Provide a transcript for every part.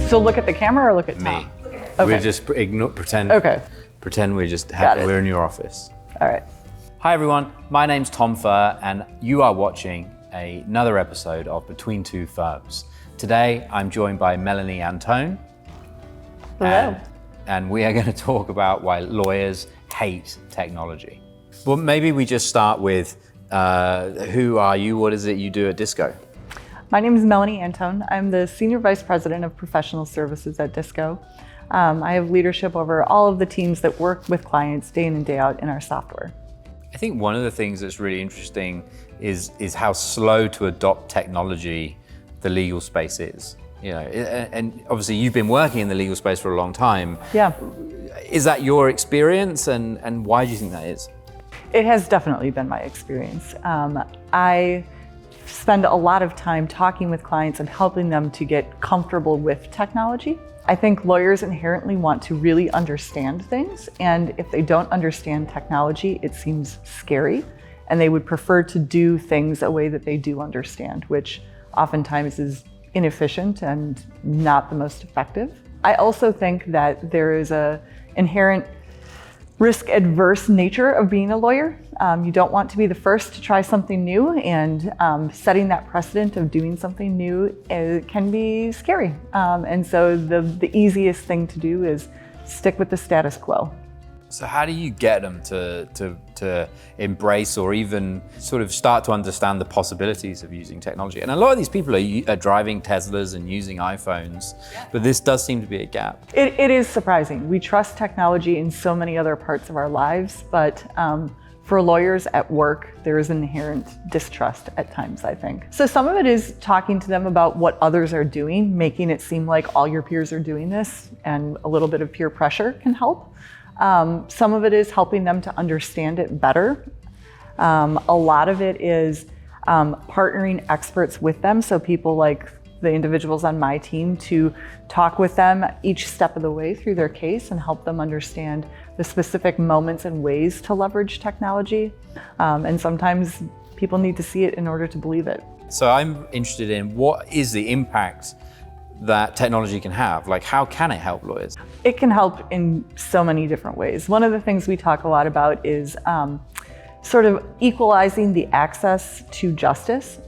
So look at the camera or look at Tom? Me. Okay. We'll just pretend. Okay. Pretend we're just we're in your office. All right. Hi everyone, my name's Tom Furr, and you are watching another episode of Between Two Firms. Today I'm joined by Melanie Antoon. Hello. And we are going to talk about why lawyers hate technology. Well, maybe we just start with who are you? What is it you do at Disco? My name is Melanie Antoon. I'm the Senior Vice President of Professional Services at Disco. I have leadership over all of the teams that work with clients day in and day out in our software. I think one of the things that's really interesting is how slow to adopt technology the legal space is. You know, and obviously you've been working in the legal space for a long time. Yeah. Is that your experience, and why do you think that is? It has definitely been my experience. I spend a lot of time talking with clients and helping them to get comfortable with technology. I think lawyers inherently want to really understand things, and if they don't understand technology, it seems scary, and they would prefer to do things a way that they do understand, which oftentimes is inefficient and not the most effective. I also think that there is an inherent risk-adverse nature of being a lawyer. You don't want to be the first to try something new, and setting that precedent of doing something new can be scary. And so the easiest thing to do is stick with the status quo. So how do you get them to embrace or even sort of start to understand the possibilities of using technology? And a lot of these people are driving Teslas and using iPhones, but this does seem to be a gap. It is surprising. We trust technology in so many other parts of our lives, but for lawyers at work, there is an inherent distrust at times, I think. So some of it is talking to them about what others are doing, making it seem like all your peers are doing this, and a little bit of peer pressure can help. Some of it is helping them to understand it better. A lot of it is partnering experts with them, so people like the individuals on my team to talk with them each step of the way through their case and help them understand the specific moments and ways to leverage technology. And sometimes people need to see it in order to believe it. So I'm interested in what is the impact that technology can have? Like, how can it help lawyers? It can help in so many different ways. One of the things we talk a lot about is sort of equalizing the access to justice,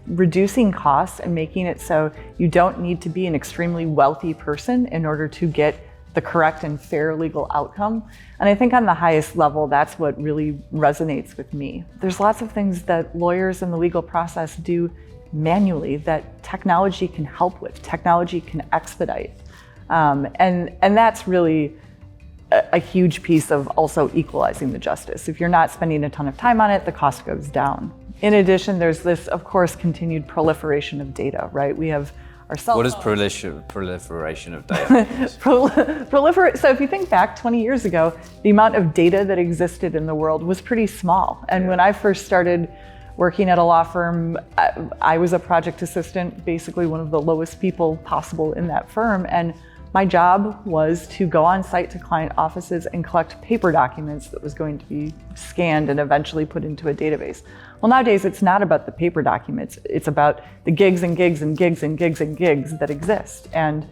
reducing costs and making it so you don't need to be an extremely wealthy person in order to get the correct and fair legal outcome. And I think on the highest level, that's what really resonates with me. There's lots of things that lawyers in the legal process do manually that technology can help with, technology can expedite. And that's really a huge piece of also equalizing the justice. If you're not spending a ton of time on it, the cost goes down. In addition, there's this, of course, continued proliferation of data, right? We have our cell What phones. is proliferation of data? So if you think back 20 years ago, the amount of data that existed in the world was pretty small. And when I first started working at a law firm, I was a project assistant, basically one of the lowest people possible in that firm. And my job was to go on site to client offices and collect paper documents that was going to be scanned and eventually put into a database. Well, nowadays it's not about the paper documents. It's about the gigs and gigs and gigs and gigs and gigs that exist. And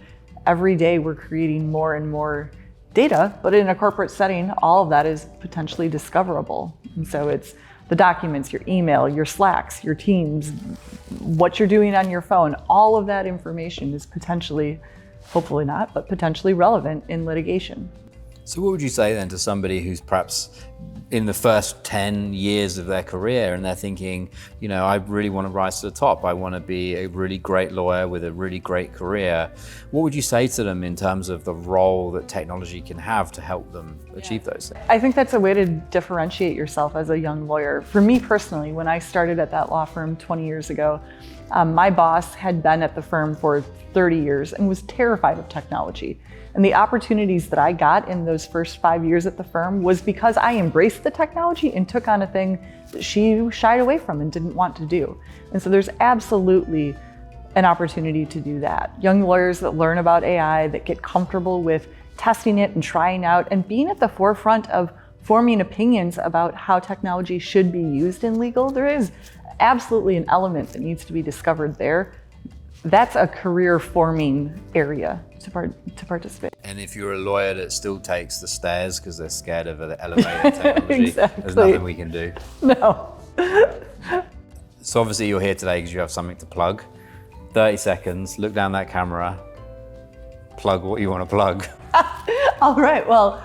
every day we're creating more and more data, but in a corporate setting, all of that is potentially discoverable. And so it's the documents, your email, your Slacks, your Teams, what you're doing on your phone, all of that information is potentially, hopefully not, but potentially relevant in litigation. So what would you say then to somebody who's perhaps in the first 10 years of their career and they're thinking, you know, I really want to rise to the top. I want to be a really great lawyer with a really great career. What would you say to them in terms of the role that technology can have to help them achieve those things? I think that's a way to differentiate yourself as a young lawyer. For me personally, when I started at that law firm 20 years ago, my boss had been at the firm for 30 years and was terrified of technology. And the opportunities that I got in those first 5 years at the firm was because I embraced the technology and took on a thing that she shied away from and didn't want to do. And so there's absolutely an opportunity to do that. Young lawyers that learn about AI, that get comfortable with testing it and trying out and being at the forefront of forming opinions about how technology should be used in legal, there is absolutely an element that needs to be discovered there. that's a career forming area to participate. And if you're a lawyer that still takes the stairs because they're scared of the elevator technology, Exactly. there's nothing we can do. No. So obviously you're here today because you have something to plug. 30 seconds, look down that camera, plug what you want to plug. All right, well,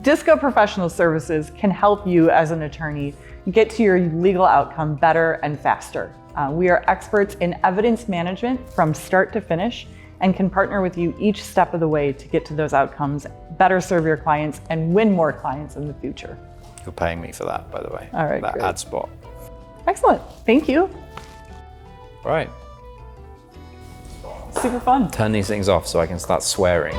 Disco Professional Services can help you as an attorney get to your legal outcome better and faster. We are experts in evidence management from start to finish and can partner with you each step of the way to get to those outcomes, better serve your clients, and win more clients in the future. You're paying me for that, by the way. All right, that great. ad spot. Excellent, thank you. Right, Super fun. turn these things off so I can start swearing.